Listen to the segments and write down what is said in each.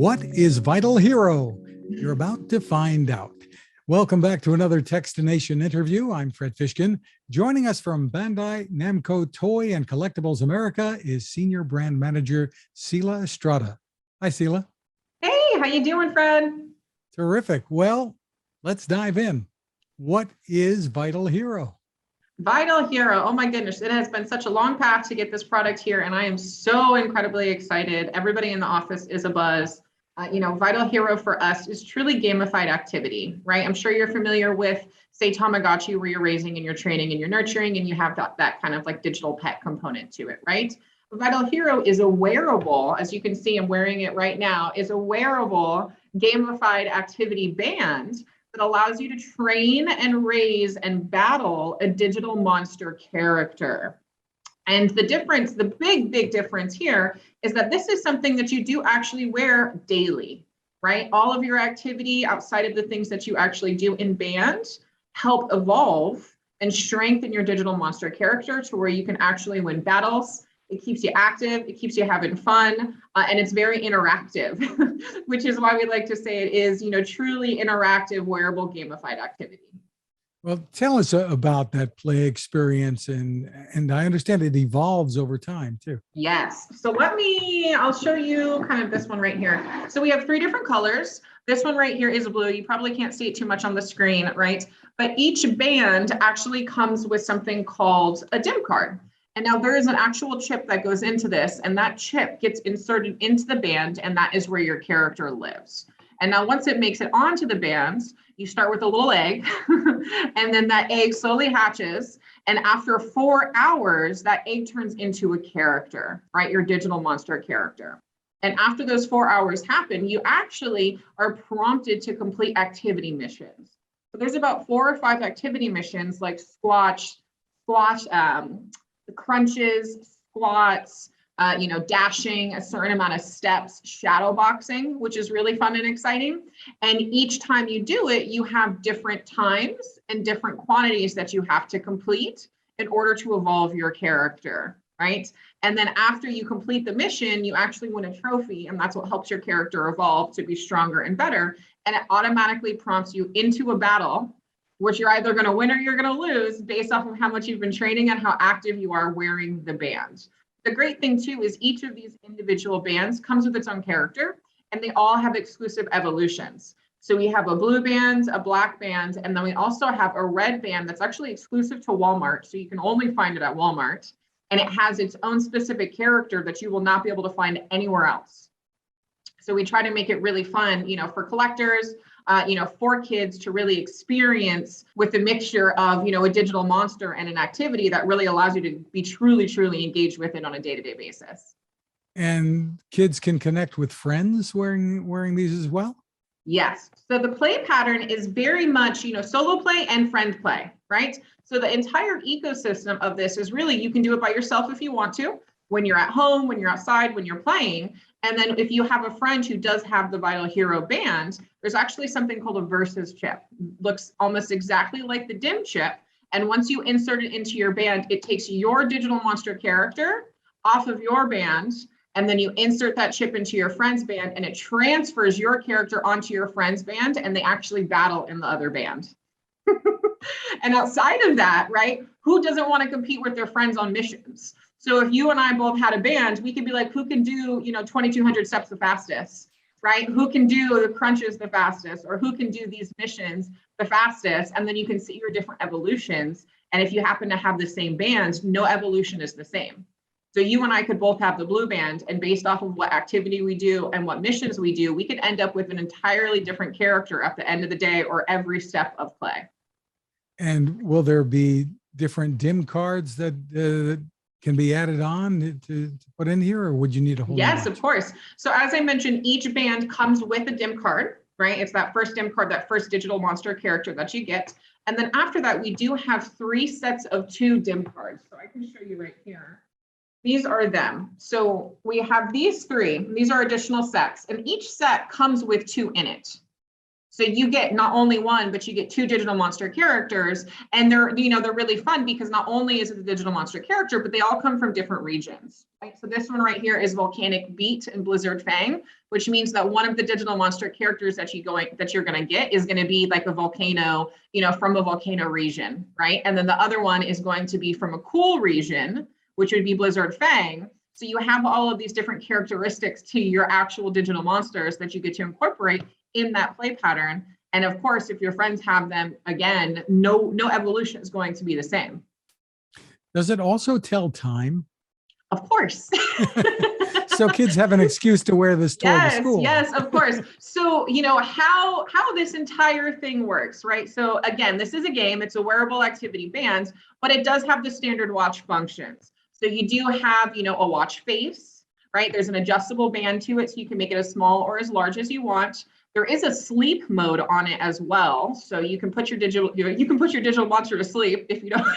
What is Vital Hero? You're about to find out. Welcome back to another Techstination interview. I'm Fred Fishkin. Joining us from Bandai, Namco Toy and Collectibles America is Senior Brand Manager Selah Estrada. Hi, Selah. Hey, how you doing, Fred? Terrific. Well, let's dive in. What is Vital Hero? Vital Hero. Oh my goodness, it has been such a long path to get this product here, and I am so incredibly excited. Everybody in the office is abuzz. Vital Hero for us is truly gamified activity, right? I'm sure you're familiar with, say, Tamagotchi, where you're raising and you're training and you're nurturing, and you have that kind of like digital pet component to it, right? Vital Hero is a wearable, as you can see, I'm wearing it right now, is a wearable gamified activity band that allows you to train and raise and battle a digital monster character. And the difference, the big difference here is that this is something that you do actually wear daily, right? All of your activity outside of the things that you actually do in band help evolve and strengthen your digital monster character to where you can actually win battles. It keeps you active, it keeps you having fun, and it's very interactive, which is why we like to say it is, truly interactive, wearable, gamified activity. Well, tell us about that play experience, and I understand it evolves over time too. Yes. So I'll show you kind of this one right here. So we have 3 different colors. This one right here is blue. You probably can't see it too much on the screen, right? But each band actually comes with something called a DIM card. And now there is an actual chip that goes into this, and that chip gets inserted into the band, and that is where your character lives. And now once it makes it onto the band, you start with a little egg, and then that egg slowly hatches. And after 4 hours, that egg turns into a character, right? Your digital monster character. And after those 4 hours happen, you actually are prompted to complete activity missions. So there's about 4 or 5 activity missions like squash, crunches, squats, dashing a certain amount of steps, shadow boxing, which is really fun and exciting. And each time you do it, you have different times and different quantities that you have to complete in order to evolve your character, right? And then after you complete the mission, you actually win a trophy, and that's what helps your character evolve to be stronger and better. And it automatically prompts you into a battle, which you're either going to win or you're going to lose based off of how much you've been training and how active you are wearing the band. The great thing too is each of these individual bands comes with its own character, and they all have exclusive evolutions. So we have a blue band, a black band, and then we also have a red band that's actually exclusive to Walmart. So you can only find it at Walmart, and it has its own specific character that you will not be able to find anywhere else. So we try to make it really fun, for collectors, for kids to really experience with a mixture of, a digital monster and an activity that really allows you to be truly engaged with it on a day-to-day basis. And kids can connect with friends wearing these as well? Yes. So the play pattern is very much, solo play and friend play, right? So the entire ecosystem of this is really, you can do it by yourself if you want to, when you're at home, when you're outside, when you're playing. And then if you have a friend who does have the Vital Hero band, there's actually something called a versus chip. Looks almost exactly like the DIM chip. And once you insert it into your band, it takes your digital monster character off of your band, and then you insert that chip into your friend's band, and it transfers your character onto your friend's band, and they actually battle in the other band. And outside of that, right, who doesn't want to compete with their friends on missions? So if you and I both had a band, we could be like, who can do, 2,200 steps the fastest, right? Who can do the crunches the fastest, or who can do these missions the fastest? And then you can see your different evolutions. And if you happen to have the same band, no evolution is the same. So you and I could both have the blue band, and based off of what activity we do and what missions we do, we could end up with an entirely different character at the end of the day or every step of play. And will there be different DIM cards that can be added on to put in here, or would you need a whole? Yes, of course. So as I mentioned, each band comes with a DIM card, right? It's that first DIM card, that first digital monster character that you get. And then after that, we do have 3 sets of 2 DIM cards. So I can show you right here. These are them. So we have these 3. These are additional sets, and each set comes with 2 in it. So you get not only one, but you get two digital monster characters, and they're really fun because not only is it the digital monster character, but they all come from different regions. Right? So this one right here is Volcanic Beat and Blizzard Fang, which means that one of the digital monster characters that you're going to get is going to be like a volcano, from a volcano region, right? And then the other one is going to be from a cool region, which would be Blizzard Fang. So you have all of these different characteristics to your actual digital monsters that you get to incorporate in that play pattern. And of course, if your friends have them, again, no evolution is going to be the same. Does it also tell time? Of course. So kids have an excuse to wear this toy to school. Yes, of course. So, how this entire thing works, right? So again, this is a game, it's a wearable activity band, but it does have the standard watch functions. So you do have, a watch face, right? There's an adjustable band to it, so you can make it as small or as large as you want. There is a sleep mode on it as well. So you can put your digital monster to sleep if you don't,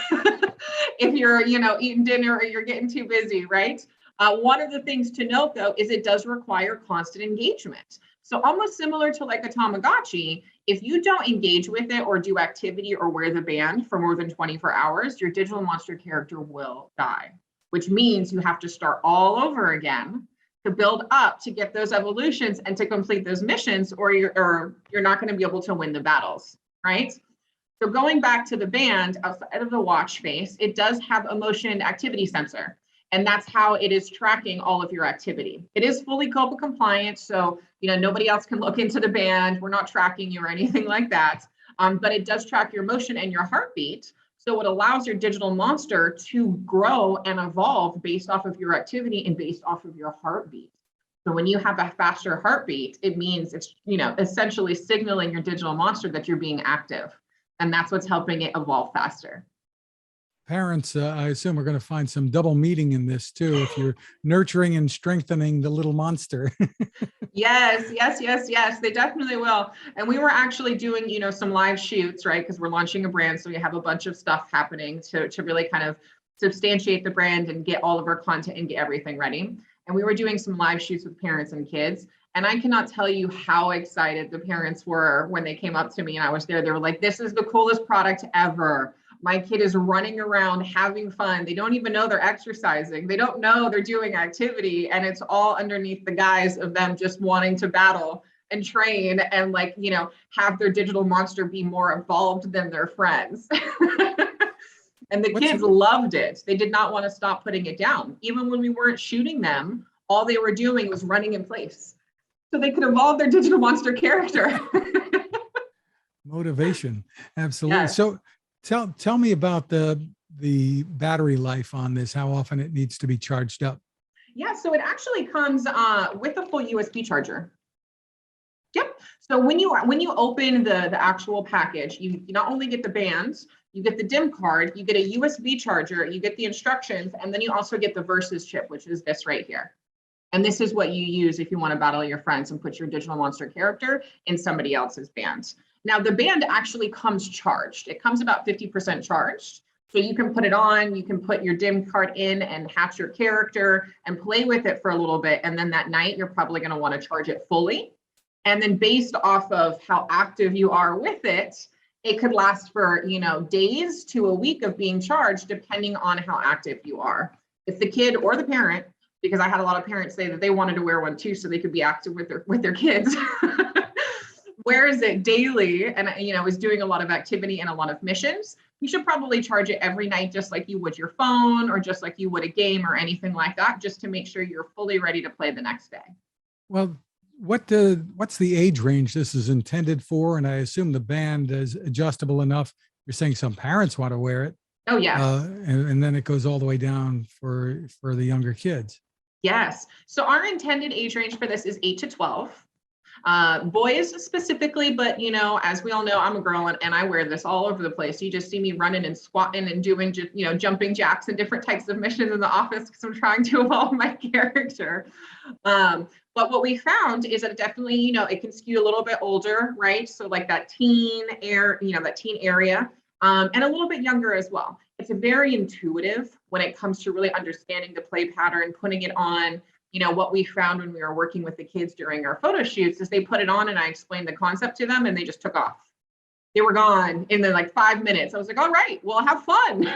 if you're, eating dinner or you're getting too busy, right? One of the things to note though, is it does require constant engagement. So almost similar to like a Tamagotchi, if you don't engage with it or do activity or wear the band for more than 24 hours, your digital monster character will die, which means you have to start all over again to build up to get those evolutions and to complete those missions, or you're not going to be able to win the battles, right? So going back to the band outside of the watch face, it does have a motion activity sensor, and that's how it is tracking all of your activity. It is fully COPPA compliant, so nobody else can look into the band. We're not tracking you or anything like that, but it does track your motion and your heartbeat. So it allows your digital monster to grow and evolve based off of your activity and based off of your heartbeat. So when you have a faster heartbeat, it means it's, essentially signaling your digital monster that you're being active. And that's what's helping it evolve faster. Parents, I assume, are going to find some double meaning in this too, if you're nurturing and strengthening the little monster. Yes. They definitely will. And we were actually doing, some live shoots, right? Because we're launching a brand. So we have a bunch of stuff happening to really kind of substantiate the brand and get all of our content and get everything ready. And we were doing some live shoots with parents and kids. And I cannot tell you how excited the parents were when they came up to me and I was there. They were like, this is the coolest product ever. My kid is running around having fun. They don't even know they're exercising. They don't know they're doing activity. And it's all underneath the guise of them just wanting to battle and train and have their digital monster be more evolved than their friends. And the kids loved it. They did not want to stop putting it down. Even when we weren't shooting them, all they were doing was running in place so they could evolve their digital monster character. Motivation. Absolutely. Yes. So tell me about the battery life on this, how often it needs to be charged up. Yeah, so it actually comes with a full USB charger. Yep. So when you open the actual package, you not only get the bands, you get the DIM card, you get a USB charger, you get the instructions, and then you also get the Versus chip, which is this right here. And this is what you use if you want to battle your friends and put your digital monster character in somebody else's band. Now, the band actually comes charged. It comes about 50% charged. So you can put it on, you can put your DIM card in and hatch your character and play with it for a little bit. And then that night, you're probably going to want to charge it fully. And then based off of how active you are with it, it could last for, days to a week of being charged, depending on how active you are. If the kid or the parent, because I had a lot of parents say that they wanted to wear one too, so they could be active with their kids, wears it daily and, is doing a lot of activity and a lot of missions, you should probably charge it every night, just like you would your phone or just like you would a game or anything like that, just to make sure you're fully ready to play the next day. Well, what's the age range this is intended for? And I assume the band is adjustable enough. You're saying some parents want to wear it. Oh, yeah. And then it goes all the way down for the younger kids. Yes. So our intended age range for this is 8 to 12. Boys specifically, but as we all know, I'm a girl and I wear this all over the place. You just see me running and squatting and doing jumping jacks and different types of missions in the office because I'm trying to evolve my character. But what we found is that it definitely, it can skew a little bit older, right? So like that teen area, and a little bit younger as well. It's very intuitive when it comes to really understanding the play pattern, putting it on, what we found when we were working with the kids during our photo shoots is they put it on and I explained the concept to them and they just took off. They were gone in like 5 minutes. I was like, all right, well, have fun.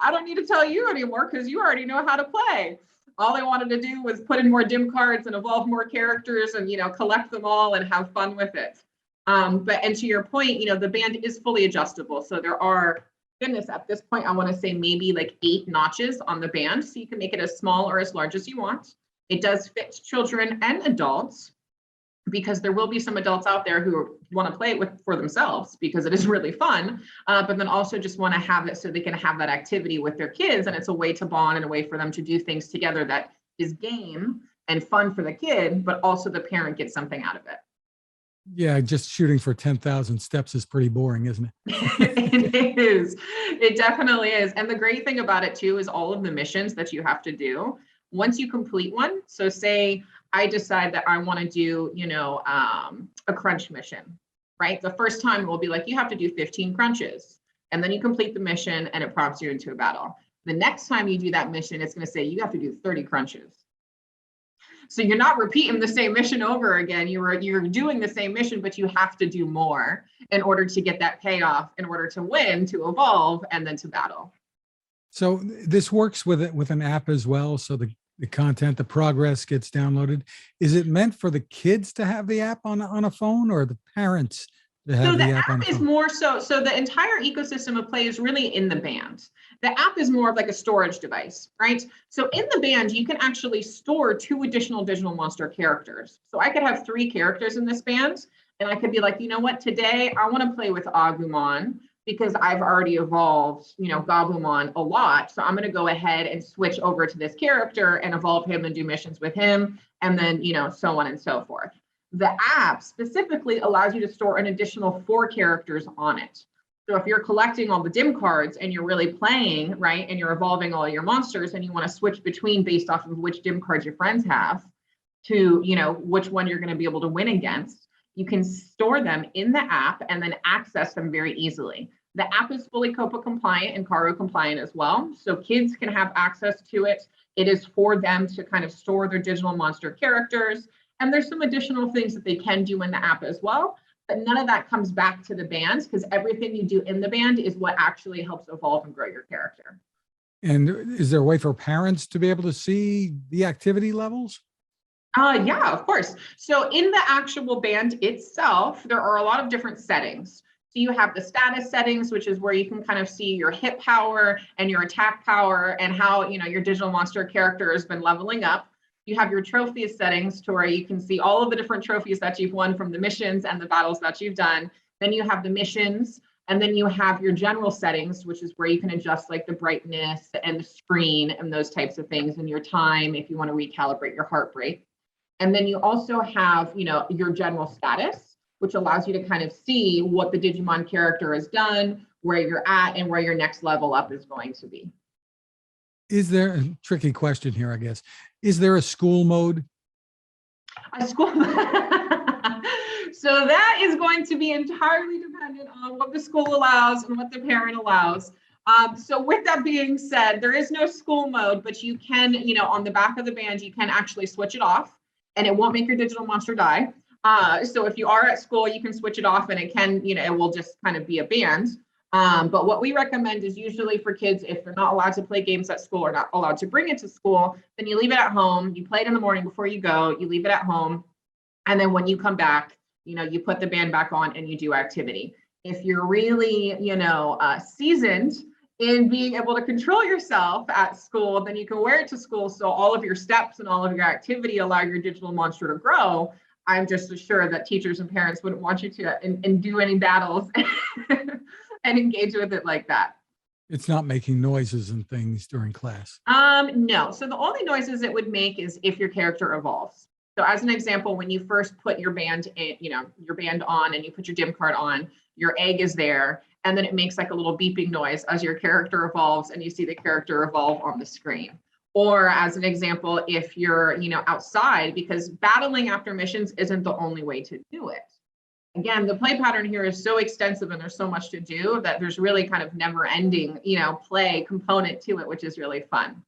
I don't need to tell you anymore because you already know how to play. All I wanted to do was put in more dim cards and evolve more characters and, collect them all and have fun with it. And to your point, the band is fully adjustable. So there are, goodness, at this point, I want to say maybe like 8 notches on the band. So you can make it as small or as large as you want. It does fit children and adults because there will be some adults out there who want to play it for themselves because it is really fun, but then also just want to have it so they can have that activity with their kids. And it's a way to bond and a way for them to do things together that is game and fun for the kid, but also the parent gets something out of it. Yeah, just shooting for 10,000 steps is pretty boring, isn't it? It is. It definitely is. And the great thing about it too is all of the missions that you have to do. Once you complete one, so say I decide that I want to do, a crunch mission, right? The first time we'll be like, you have to do 15 crunches. And then you complete the mission and it prompts you into a battle. The next time you do that mission, it's going to say you have to do 30 crunches. So you're not repeating the same mission over again. You're doing the same mission, but you have to do more in order to get that payoff, in order to win, to evolve, and then to battle. So this works with an app as well. So the content, the progress gets downloaded. Is it meant for the kids to have the app on a phone or the parents to have the app on a phone? Is more so the entire ecosystem of play is really in the band. The app is more of like a storage device, right? So in the band, you can actually store 2 additional digital monster characters. So I could have 3 characters in this band, and I could be like, you know what, today I want to play with Agumon because I've already evolved, Gabumon a lot. So I'm going to go ahead and switch over to this character and evolve him and do missions with him, and then, so on and so forth. The app specifically allows you to store an additional 4 characters on it. So if you're collecting all the dim cards and you're really playing, right, and you're evolving all your monsters and you want to switch between based off of which dim cards your friends have to, which one you're going to be able to win against, you can store them in the app and then access them very easily. The app is fully COPPA compliant and CARO compliant as well. So kids can have access to it. It is for them to kind of store their digital monster characters. And there's some additional things that they can do in the app as well. But none of that comes back to the band because everything you do in the band is what actually helps evolve and grow your character. And is there a way for parents to be able to see the activity levels? Yeah, of course. So in the actual band itself, there are a lot of different settings. So you have the status settings, which is where you can kind of see your hit power and your attack power and how, your digital monster character has been leveling up. You have your trophies settings to where you can see all of the different trophies that you've won from the missions and the battles that you've done. Then you have the missions, and then you have your general settings, which is where you can adjust like the brightness and the screen and those types of things, and your time if you want to recalibrate your heart rate. And then you also have, your general status, which allows you to kind of see what the Digimon character has done, where you're at, and where your next level up is going to be. Is there a tricky question here, I guess? Is there a school mode? A school. So that is going to be entirely dependent on what the school allows and what the parent allows. So with that being said, there is no school mode, but you can, on the back of the band, you can actually switch it off and it won't make your digital monster die. So if you are at school, you can switch it off and it can, it will just kind of be a band. But what we recommend is usually for kids, if they're not allowed to play games at school or not allowed to bring it to school, then you leave it at home. You play it in the morning before you go, you leave it at home. And then when you come back, you put the band back on and you do activity. If you're really, seasoned in being able to control yourself at school, then you can wear it to school. So all of your steps and all of your activity allow your digital monster to grow. I'm just sure that teachers and parents wouldn't want you to and do any battles and engage with it like that. It's not making noises and things during class. No. So the only noises it would make is if your character evolves. So as an example, when you first put your band in, your band on and you put your dim card on, your egg is there, and then it makes like a little beeping noise as your character evolves and you see the character evolve on the screen. Or as an example, if you're, outside, because battling after missions isn't the only way to do it. Again, the play pattern here is so extensive and there's so much to do that there's really kind of never ending, play component to it, which is really fun.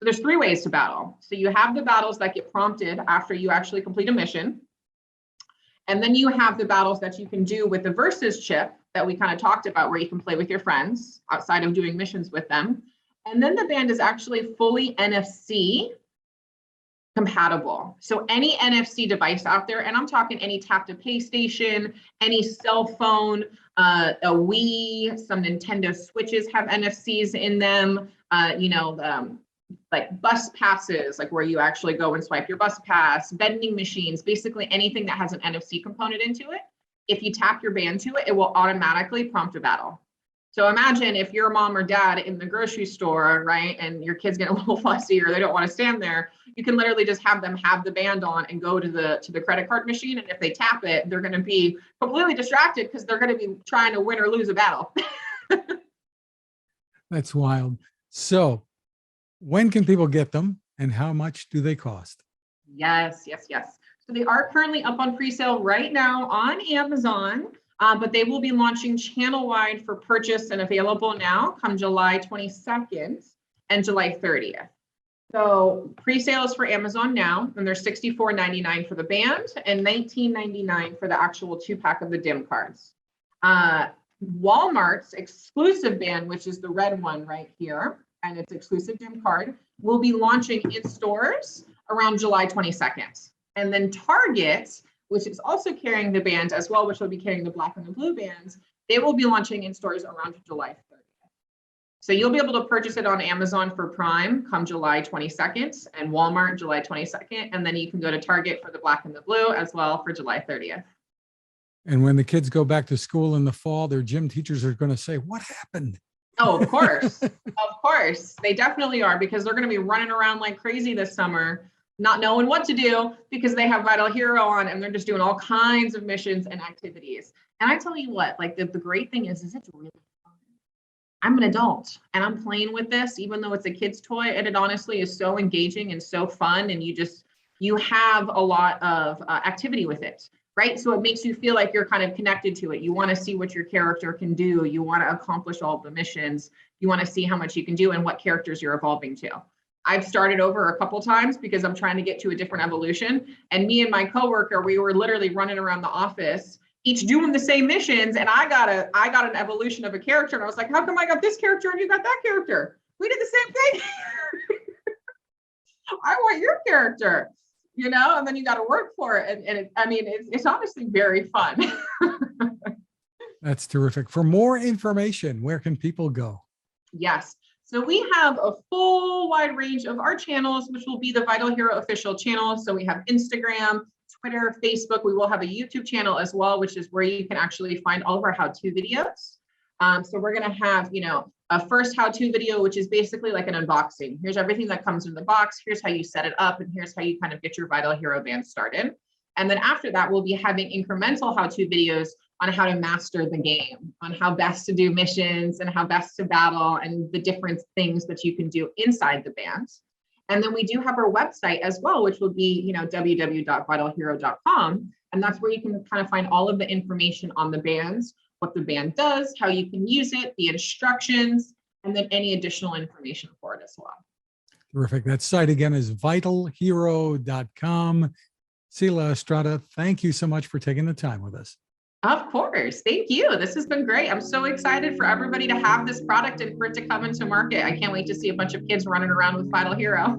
So there's 3 ways to battle. So you have the battles that get prompted after you actually complete a mission. And then you have the battles that you can do with the versus chip that we kind of talked about, where you can play with your friends outside of doing missions with them. And then the band is actually fully NFC compatible. So any NFC device out there, and I'm talking any tap to pay station, any cell phone, a Wii, some Nintendo Switches have NFCs in them, like bus passes, like where you actually go and swipe your bus pass, vending machines, basically anything that has an NFC component into it. If you tap your band to it, it will automatically prompt a battle. So imagine if you're a mom or dad in the grocery store, right, and your kids get a little fussy or they don't want to stand there, you can literally just have them have the band on and go to the credit card machine. And if they tap it, they're going to be completely distracted because they're going to be trying to win or lose a battle. That's wild. So when can people get them and how much do they cost? Yes. So they are currently up on pre-sale right now on Amazon. But they will be launching channel-wide for purchase and available now come July 22nd and July 30th. So pre-sales for Amazon now, and they're $64.99 for the band and $19.99 for the actual 2-pack of the DIM cards. Walmart's exclusive band, which is the red one right here, and its exclusive DIM card, will be launching in stores around July 22nd. And then Target, which is also carrying the band as well, which will be carrying the black and the blue bands, they will be launching in stores around July 30th. So you'll be able to purchase it on Amazon for Prime come July 22nd and Walmart July 22nd. And then you can go to Target for the black and the blue as well for July 30th. And when the kids go back to school in the fall, their gym teachers are going to say, what happened? Oh, of course. Of course. They definitely are, because they're going to be running around like crazy this summer, not knowing what to do because they have Vital Hero on and they're just doing all kinds of missions and activities. And I tell you what, like the great thing is it's really fun. I'm an adult and I'm playing with this, even though it's a kid's toy, and it honestly is so engaging and so fun. And you have a lot of activity with it, right? So it makes you feel like you're kind of connected to it. You want to see what your character can do. You want to accomplish all the missions. You want to see how much you can do and what characters you're evolving to. I've started over a couple times because I'm trying to get to a different evolution. And me and my coworker, we were literally running around the office, each doing the same missions. And I got an evolution of a character. And I was like, how come I got this character and you got that character? We did the same thing. I want your character, and then you got to work for it. And it's honestly very fun. That's terrific. For more information, where can people go? Yes. So we have a full wide range of our channels, which will be the Vital Hero official channel. So we have Instagram, Twitter, Facebook. We will have a YouTube channel as well, which is where you can actually find all of our how-to videos. So we're going to have, a first how-to video, which is basically like an unboxing. Here's everything that comes in the box. Here's how you set it up. And here's how you kind of get your Vital Hero band started. And then after that, we'll be having incremental how-to videos on how to master the game, on how best to do missions and how best to battle and the different things that you can do inside the band. And then we do have our website as well, which will be, www.vitalhero.com. And that's where you can kind of find all of the information on the bands, what the band does, how you can use it, the instructions, and then any additional information for it as well. Terrific. That site again is vitalhero.com. Selah Estrada, thank you so much for taking the time with us. Of course. Thank you. This has been great. I'm so excited for everybody to have this product and for it to come into market. I can't wait to see a bunch of kids running around with Vital Hero.